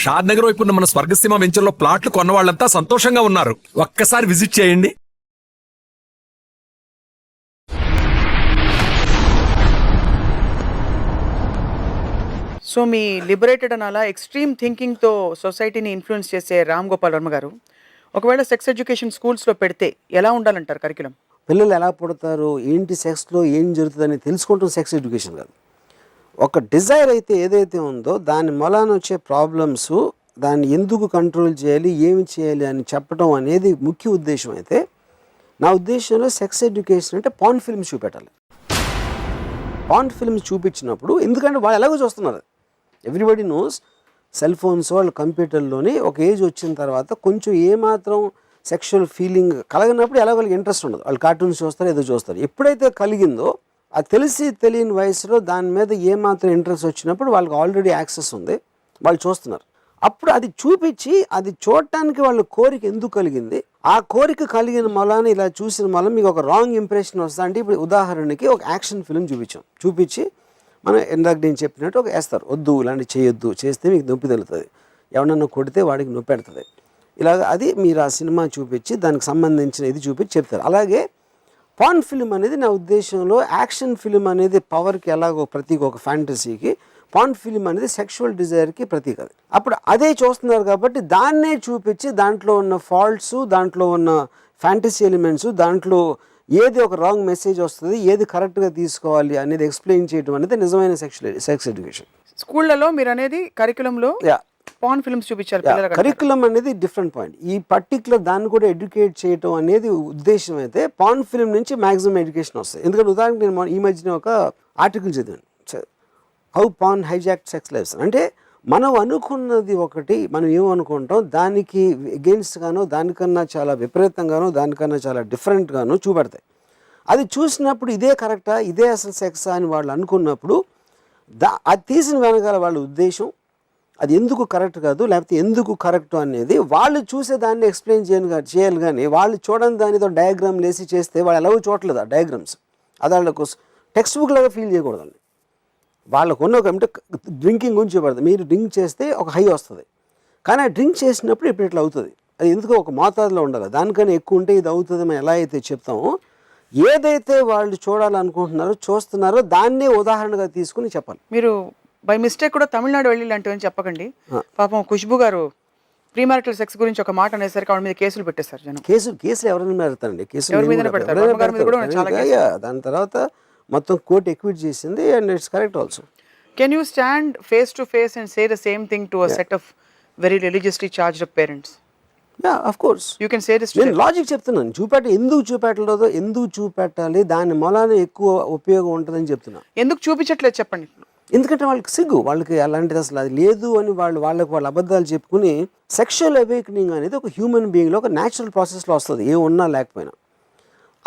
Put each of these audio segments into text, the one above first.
షాద్ నగర్ వైపు ఉన్న మన స్వర్గసీమ వెంచర్లో ప్లాట్లు కొన్న వాళ్ళంతా సంతోషంగా ఉన్నారు. ఒక్కసారి విజిట్ చేయండి. సో మీ లిబరేటెడ్ అని అలా ఎక్స్ట్రీమ్ థింకింగ్తో సొసైటీని ఇన్ఫ్లుయెన్స్ చేసే రామ్ గోపాల్ వర్మ గారు, ఒకవేళ సెక్స్ ఎడ్యుకేషన్ స్కూల్స్లో పెడితే ఎలా ఉండాలంటారు కరికులం? పిల్లలు ఎలా పుడతారు, ఏంటి సెక్స్లో ఏం జరుగుతుందని తెలుసుకుంటాం సెక్స్ ఎడ్యుకేషన్ కాదు. ఒక డిజైర్ అయితే ఏదైతే ఉందో దాని మూలాన వచ్చే ప్రాబ్లమ్స్, దాన్ని ఎందుకు కంట్రోల్ చేయాలి, ఏమి చేయాలి అని చెప్పడం అనేది ముఖ్య ఉద్దేశం. అయితే నా ఉద్దేశంలో సెక్స్ ఎడ్యుకేషన్ అంటే పాన్ ఫిల్మ్స్ చూపెట్టాలి. పాన్ ఫిల్మ్స్ చూపించినప్పుడు, ఎందుకంటే వాళ్ళు ఎలాగో చూస్తున్నారు, ఎవ్రీబడి నోస్, సెల్ ఫోన్స్, వాళ్ళ కంప్యూటర్లోని ఒక ఏజ్ వచ్చిన తర్వాత కొంచెం ఏమాత్రం సెక్షువల్ ఫీలింగ్ కలగనప్పుడు ఎలా వాళ్ళకి ఇంట్రెస్ట్ ఉండదు. వాళ్ళు కార్టూన్స్ చూస్తారు, ఏదో చూస్తారు. ఎప్పుడైతే కలిగిందో అది తెలిసి తెలియని వయసులో దాని మీద ఏమాత్రం ఇంట్రెస్ట్ వచ్చినప్పుడు వాళ్ళకి ఆల్రెడీ యాక్సెస్ ఉంది, వాళ్ళు చూస్తున్నారు. అప్పుడు అది చూపించి అది చూడటానికి వాళ్ళ కోరిక ఎందుకు కలిగింది, ఆ కోరిక కలిగిన మూలాన్ని ఇలా చూసిన మూలం మీకు ఒక రాంగ్ ఇంప్రెషన్ వస్తుంది. అంటే ఇప్పుడు ఉదాహరణకి ఒక యాక్షన్ ఫిల్మ్ చూపించి మనం ఇందాక నేను చెప్పినట్టు ఒక వేస్తారు, వద్దు ఇలాంటి చేయొద్దు, చేస్తే మీకు నొప్పి తెలుస్తుంది, ఎవరన్నా కొడితే వాడికి నొప్పి పెడుతుంది, ఇలాగ అది మీరు ఆ సినిమా చూపించి దానికి సంబంధించిన ఇది చూపించి చెప్తారు. అలాగే పాన్ ఫిల్మ్ అనేది నా ఉద్దేశంలో యాక్షన్ ఫిల్మ్ అనేది పవర్కి ఎలాగో ప్రతీక, ఒక ఫ్యాంటసీకి పాన్ ఫిల్మ్ అనేది సెక్షువల్ డిజైర్కి ప్రతీక. అది అప్పుడు అదే చూస్తున్నారు కాబట్టి దాన్నే చూపించి దాంట్లో ఉన్న ఫాల్ట్స్, దాంట్లో ఉన్న ఫ్యాంటసీ ఎలిమెంట్స్, దాంట్లో ఏది ఒక రాంగ్ మెసేజ్ వస్తుంది, ఏది కరెక్ట్గా తీసుకోవాలి అనేది ఎక్స్ప్లెయిన్ చేయడం అనేది నిజమైన సెక్స్ ఎడ్యుకేషన్. స్కూళ్ళలో మీరు అనేది కరికులంలో పాన్ ఫిల్మ్స్ చూపించారు. కరికులం అనేది డిఫరెంట్ పాయింట్. ఈ పర్టికులర్ దాన్ని కూడా ఎడ్యుకేట్ చేయడం అనేది ఉద్దేశం. అయితే పాన్ ఫిల్మ్ నుంచి మ్యాక్సిమం ఎడ్యుకేషన్ వస్తుంది. ఎందుకంటే ఉదాహరణకు నేను ఈ మధ్యన ఒక ఆర్టికల్ చదివాను, how porn hijack sex lifes. అంటే మనం అనుకున్నది ఒకటి, మనం ఏమనుకుంటాం దానికి ఎగెయిన్స్ట్ గానో, దానికన్నా చాలా విపరీతంగానో, దానికన్నా చాలా డిఫరెంట్గానో చూపెడతాయి. అది చూసినప్పుడు ఇదే కరెక్టా, ఇదే అసలు సెక్సా అని వాళ్ళు అనుకున్నప్పుడు అది తీసిన వెనకాల వాళ్ళ ఉద్దేశం, అది ఎందుకు కరెక్ట్ కాదు లేకపోతే ఎందుకు కరెక్ట్ అనేది వాళ్ళు చూసే దాన్ని ఎక్స్ప్లెయిన్ చేయాలి. కానీ వాళ్ళు చూడని దానితో డయాగ్రామ్ లేసి చేస్తే వాళ్ళు ఎలాగో చూడలేదు ఆ డయాగ్రామ్స్. అది వాళ్ళకు టెక్స్ట్ బుక్ లాగా ఫీల్ చేయకూడదు. వాళ్ళకు ఉన్న ఒక అంటే డ్రింకింగ్ గురించి చెప్పబడుతుంది, మీరు డ్రింక్ చేస్తే ఒక హై వస్తుంది, కానీ ఆ డ్రింక్ చేసినప్పుడు ఇప్పుడు ఇట్లా అవుతుంది. అది ఎందుకో ఒక మోతాదులో ఉండాలి, దానికన్నా ఎక్కువ ఉంటే ఇది అవుతుంది మనం ఎలా అయితే చెప్తామో. ఏదైతే వాళ్ళు చూడాలనుకుంటున్నారో చూస్తున్నారో దాన్నే ఉదాహరణగా తీసుకుని చెప్పాలి. మీరు బై మిస్టేక్ కూడా తమిళనాడు వెళ్ళి లాంటివని చెప్పకండి. పాపం ఖుష్బు గారు ప్రీమారిటల్ సెక్స్ గురించి ఒక మాట అనేసరికి ఆవిడ మీద కేసులు పెట్టేస్తారు జనం. కేసులు ఎవరైనా పెడతారండి, దాని తర్వాత మొత్తం కోర్టు ఎక్విట్ చేసింది and it's correct also. Can you stand face to face and say the same thing to a set of very religiously charged up parents? Of course you can say this. నేను logic చెప్తున్నాను, ఎందుకు చూపెట్టాలి, దాని మూలాన ఎక్కువ ఉపయోగం ఉంటుందని చెప్తున్నాను. ఎందుకు చూపించట్లేదు చెప్పండి. ఎందుకంటే వాళ్ళకి సిగ్గు, వాళ్ళకి అలాంటిది అసలు అది లేదు అని వాళ్ళ అబద్ధాలు చెప్పుకుని. సెక్షువల్ అవేకనింగ్ అనేది ఒక హ్యూమన్ బీయింగ్లో ఒక న్యాచురల్ ప్రాసెస్లో వస్తుంది, ఏమున్నా లేకపోయినా.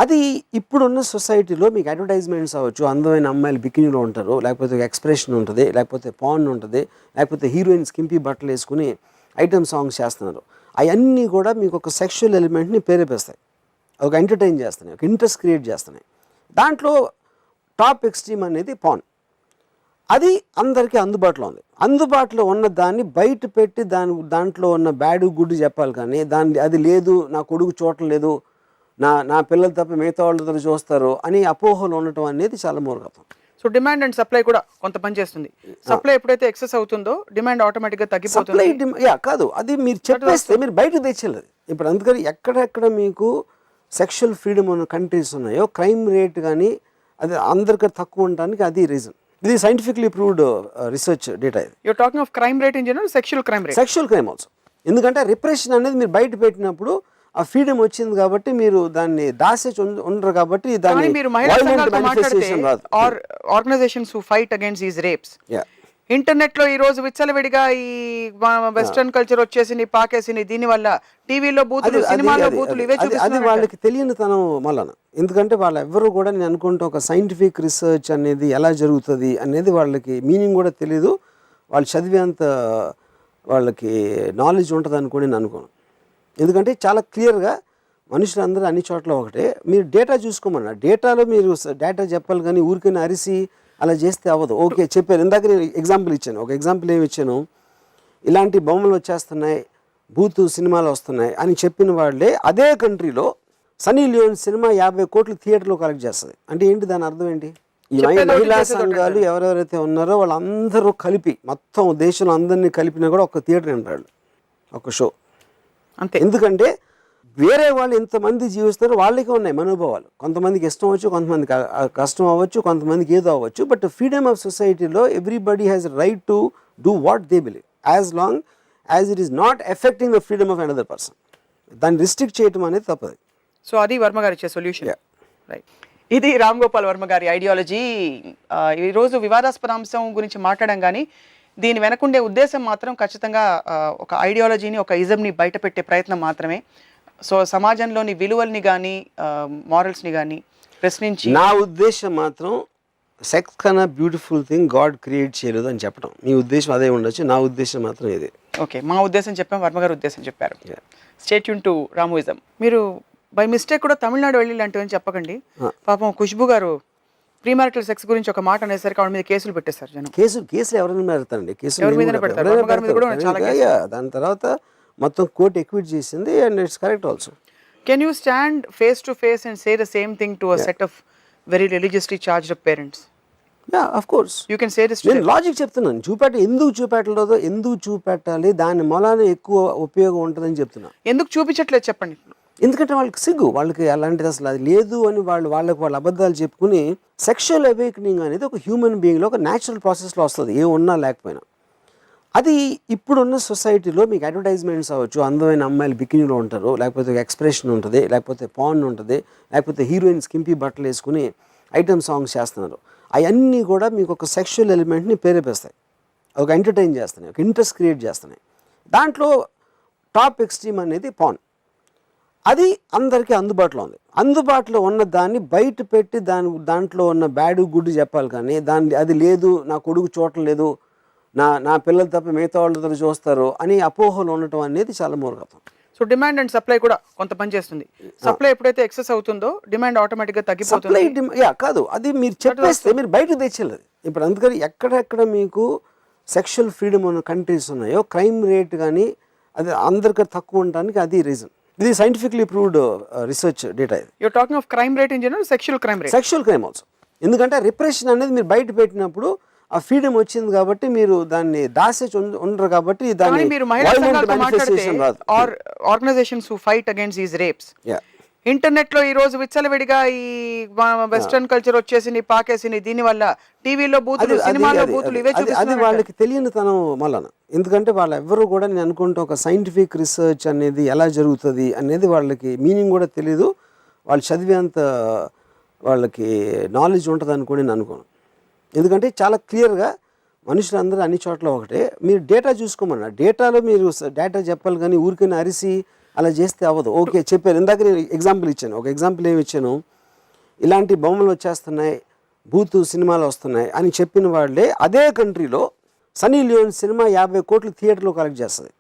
అది ఇప్పుడున్న సొసైటీలో మీకు అడ్వర్టైజ్మెంట్స్ అవ్వచ్చు, అందమైన అమ్మాయిలు బికినీలో ఉంటారు, లేకపోతే ఎక్స్ప్రెషన్ ఉంటుంది, లేకపోతే పాన్ ఉంటుంది, లేకపోతే హీరోయిన్స్ కింపి బట్టలు వేసుకుని ఐటమ్ సాంగ్స్ చేస్తున్నారు. అవన్నీ కూడా మీకు ఒక సెక్షువల్ ఎలిమెంట్ని ప్రేరేపిస్తాయి, ఒక ఎంటర్టైన్ చేస్తున్నాయి, ఒక ఇంట్రెస్ట్ క్రియేట్ చేస్తున్నాయి. దాంట్లో టాప్ ఎక్స్ట్రీమ్ అనేది పాన్. అది అందరికీ అందుబాటులో ఉన్న దాన్ని బయట పెట్టి దాంట్లో ఉన్న బ్యాడ్ గుడ్ చెప్పాలి. కానీ అది లేదు, నా కొడుకు చూడలేదు, నా పిల్లలు తప్ప మిగతా వాళ్ళతో చూస్తారు అని అపోహలు ఉండటం అనేది చాలా మూర్ఖత్వం. సో డిమాండ్ అండ్ సప్లై కూడా కొంత పని చేస్తుంది. సప్లై ఎప్పుడైతే ఎక్సెస్ అవుతుందో డిమాండ్ ఆటోమేటిక్గా తగ్గిపోతుంది. కాదు, అది మీరు చెప్పేస్తే మీరు బయటకు తెచ్చేది. ఇప్పుడు అందుకని ఎక్కడెక్కడ మీకు సెక్షువల్ ఫ్రీడమ్ ఉన్న కంట్రీస్ ఉన్నాయో క్రైమ్ రేట్ కానీ అది అందరికీ తక్కువ ఉండడానికి అది రీజన్. ఇది సైంటిఫిక్లీ ప్రూవ్డ్ రీసెర్చ్ డేటా. ఇది you're talking of crime rate in general, sexual crime also. ఎందుకంటే రిప్రెషన్ అనేది మీరు బయట పెట్టినప్పుడు ఆ ఫ్రీడమ్ వచ్చింది కాబట్టి మీరు దాన్ని దాసేసి ఉండరు కాబట్టి దాన్ని organisations who fight against these rapes internet లో ఈ రోజు విచ్చలవిడిగా ఈ వెస్టర్న్ కల్చర్ వచ్చేసి పాకేసి దీనివల్ల టీవీలో బూతులు, సినిమాలో బూతులు ఇవే చూపిస్తున్నారు. అది వాళ్ళకి తెలియనితనం వలన. ఎందుకంటే వాళ్ళు ఎవ్వరూ కూడా నేను అనుకుంటా ఒక సైంటిఫిక్ రీసెర్చ్ అనేది ఎలా జరుగుతుంది అనేది వాళ్ళకి మీనింగ్ కూడా తెలియదు. వాళ్ళు చదివేంత వాళ్ళకి నాలెడ్జ్ ఉంటుంది అనుకోని నేను అనుకోను. ఎందుకంటే చాలా క్లియర్గా మనుషులందరూ అన్ని చోట్ల ఒకటే. మీరు డేటా చూసుకోమన్నా, డేటాలో మీరు డేటా చెప్పాలి కానీ ఊరికైనా అరిసి అలా చేస్తే అవ్వదు. ఓకే చెప్పారు, ఇందాక నేను ఎగ్జాంపుల్ ఇచ్చాను. ఒక ఎగ్జాంపుల్ ఏమి ఇచ్చాను, ఇలాంటి బొమ్మలు వచ్చేస్తున్నాయి, బూతు సినిమాలు వస్తున్నాయి అని చెప్పిన వాళ్ళే అదే కంట్రీలో సన్నీ లియోన్ సినిమా 50 కోట్లు థియేటర్లో కలెక్ట్ చేస్తుంది. అంటే ఏంటి దాని అర్థం ఏంటి? ఈ మహిళా సంఘాలు ఎవరెవరైతే ఉన్నారో వాళ్ళందరూ కలిపి మొత్తం దేశంలో అందరినీ కలిపినా కూడా ఒక థియేటర్ అంటారు, ఒక షో అంతే. ఎందుకంటే వేరే వాళ్ళు ఇంతమంది జీవిస్తారు, వాళ్ళకే ఉన్నాయి మనోభావాలు. కొంతమందికి ఇష్టం అవ్వచ్చు, కొంతమందికి కష్టం అవ్వచ్చు, కొంతమందికి ఏదో అవ్వచ్చు. బట్ ఫ్రీడమ్ ఆఫ్ సొసైటీలో everybody has right to do what they believe as long as it is not affecting the freedom of another person. దాన్ని రిస్ట్రిక్ట్ చేయడం అనేది తప్పదు. సో అది వర్మ గారు ఇచ్చే సొల్యూషన్. రైట్. ఇది రామ్ గోపాల్ వర్మ గారి ఐడియాలజీ. ఈరోజు వివాదాస్పద అంశం గురించి మాట్లాడడం కానీ దీని వెనకుండే ఉద్దేశం మాత్రం ఖచ్చితంగా ఒక ఐడియాలజీని, ఒక ఇజంని బయట పెట్టే ప్రయత్నం మాత్రమే. సో సమాజంలోని విలువల్ని కానీ మారల్స్ని కానీ ప్రశ్నించి, నా ఉద్దేశం మాత్రం సెక్స్ కన్నా బ్యూటిఫుల్ థింగ్ గాడ్ క్రియేట్ చేయలేదు అని చెప్పడం. మీ ఉద్దేశం అదే ఉండొచ్చు, నా ఉద్దేశం మాత్రం ఇదే. ఓకే, మా ఉద్దేశం చెప్పాం, వర్మ గారి ఉద్దేశం చెప్పారు. Stay tune to రామోయిజం. మీరు బై మిస్టేక్ కూడా తమిళనాడు వెళ్ళి లాంటివని చెప్పకండి. పాపం ఖుష్బు గారు ప్రీమారిటల్ సెక్స్ గురించి ఒక మాట అనేసరికి ఆవిడ మీద కేసులు పెట్టేశారు జనం. కేసులు ఎవరైనా పెడతారండి, ఎవరి మీదనే పెడతారు. వర్మ గారి మీద కూడా చాలా కేసులు. దాని తర్వాత మొత్తం కోర్టు ఎక్విట్ చేసింది and it's correct also. Can you stand face to face and say the same thing to a set of very religiously charged up parents? Yeah, of course you can say this. నేను logic చెప్తున్నాను, ఎందుకు చూపెట్టాలి, దాని మూలాన ఎక్కువ ఉపయోగం ఉంటుందని చెప్తున్నా. ఎందుకు చూపించట్లేదు చెప్పండి. ఎందుకంటే వాళ్ళకి సిగ్గు, వాళ్ళకి అలాంటిది అసలు అది లేదు అని వాళ్ళ అబద్ధాలు చెప్పుకుని. సెక్షువల్ అవేకనింగ్ అనేది ఒక హ్యూమన్ బీయింగ్లో ఒక న్యాచురల్ ప్రాసెస్లో వస్తుంది, ఏ ఉన్నా లేకపోయినా. అది ఇప్పుడున్న సొసైటీలో మీకు అడ్వర్టైజ్మెంట్స్ అవ్వచ్చు, అందమైన అమ్మాయిలు బికినీలో ఉంటారు, లేకపోతే ఎక్స్ప్రెషన్ ఉంటుంది, లేకపోతే పాన్ ఉంటుంది, లేకపోతే హీరోయిన్స్ కింపి బట్టలు వేసుకుని ఐటమ్ సాంగ్స్ చేస్తున్నారు. అవన్నీ కూడా మీకు ఒక సెక్షువల్ ఎలిమెంట్ని ప్రేరేపిస్తాయి, ఒక ఎంటర్టైన్ చేస్తున్నాయి, ఒక ఇంట్రెస్ట్ క్రియేట్ చేస్తున్నాయి. దాంట్లో టాప్ ఎక్స్ట్రీమ్ అనేది పాన్. అది అందరికీ అందుబాటులో ఉంది. అందుబాటులో ఉన్న దాన్ని బయట పెట్టి దాంట్లో ఉన్న బ్యాడ్ గుడ్ చెప్పాలి, కానీ అది లేదు, నా కొడుకు చూడలేదు, నా పిల్లలు తప్ప మిగతా వాళ్ళతో చూస్తారు అని అపోహలు ఉండటం అనేది చాలా మూర్ఖత్వం. సో డిమాండ్ అండ్ సప్లై కూడా కొంత పని చేస్తుంది. సప్లై ఎప్పుడైతే ఎక్సెస్ అవుతుందో డిమాండ్ ఆటోమేటిక్గా తగ్గిపోతుంది. సప్లై కాదు, అది మీరు చెప్పేస్తే మీరు బయటకు తెచ్చేలేదు. ఇప్పుడు అందుకని ఎక్కడెక్కడ మీకు సెక్షువల్ ఫ్రీడమ్ ఉన్న కంట్రీస్ ఉన్నాయో క్రైమ్ రేట్ కానీ అది అందరికీ తక్కువ ఉండడానికి అది రీజన్. ఇది సైంటిఫిక్లీ ప్రూవ్డ్ రిసెర్చ్ డేటా. ఇది you're talking of crime rate in general, sexual crime also. ఎందుకంటే రిప్రెషన్ అనేది మీరు బయట పెట్టినప్పుడు ఆ ఫ్రీడమ్ వచ్చింది కాబట్టి మీరు దాన్ని దాసేసి ఉండరు కాబట్టి దాన్ని మీరు organisations who fight against these rapes internet లో ఈ రోజు విచ్చలవిడిగా ఈ వెస్టర్న్ కల్చర్ వచ్చేసి పాకేసి దీని వల్ల టీవీలో బూతులు, సినిమాలో బూతులు ఇవే చూపిస్తున్నారు. అది వాళ్ళకి తెలియని తనం మళ్ళా. ఎందుకంటే వాళ్ళు ఎవ్వరూ కూడా నేను అనుకుంటే ఒక సైంటిఫిక్ రీసెర్చ్ అనేది ఎలా జరుగుతుంది అనేది వాళ్ళకి మీనింగ్ కూడా తెలీదు. వాళ్ళు చదివేంత వాళ్ళకి నాలెడ్జ్ ఉంటుంది అనుకోని నేను అనుకోను. ఎందుకంటే చాలా క్లియర్గా మనుషులందరూ అన్ని చోట్ల ఒకటే. మీరు డేటా చూసుకోమన్నా, డేటాలో మీరు డేటా చెప్పాలి, కానీ ఊరికైనా అరిసి అలా చేస్తే అవ్వదు. ఓకే చెప్పారు, ఇందాక నేను ఎగ్జాంపుల్ ఇచ్చాను. ఒక ఎగ్జాంపుల్ ఏమి ఇచ్చాను, ఇలాంటి బొమ్మలు వచ్చేస్తున్నాయి, బూతు సినిమాలు వస్తున్నాయి అని చెప్పిన వాళ్ళే అదే కంట్రీలో సన్నీ లియోన్ సినిమా 50 కోట్లు థియేటర్లో కలెక్ట్ చేస్తుంది.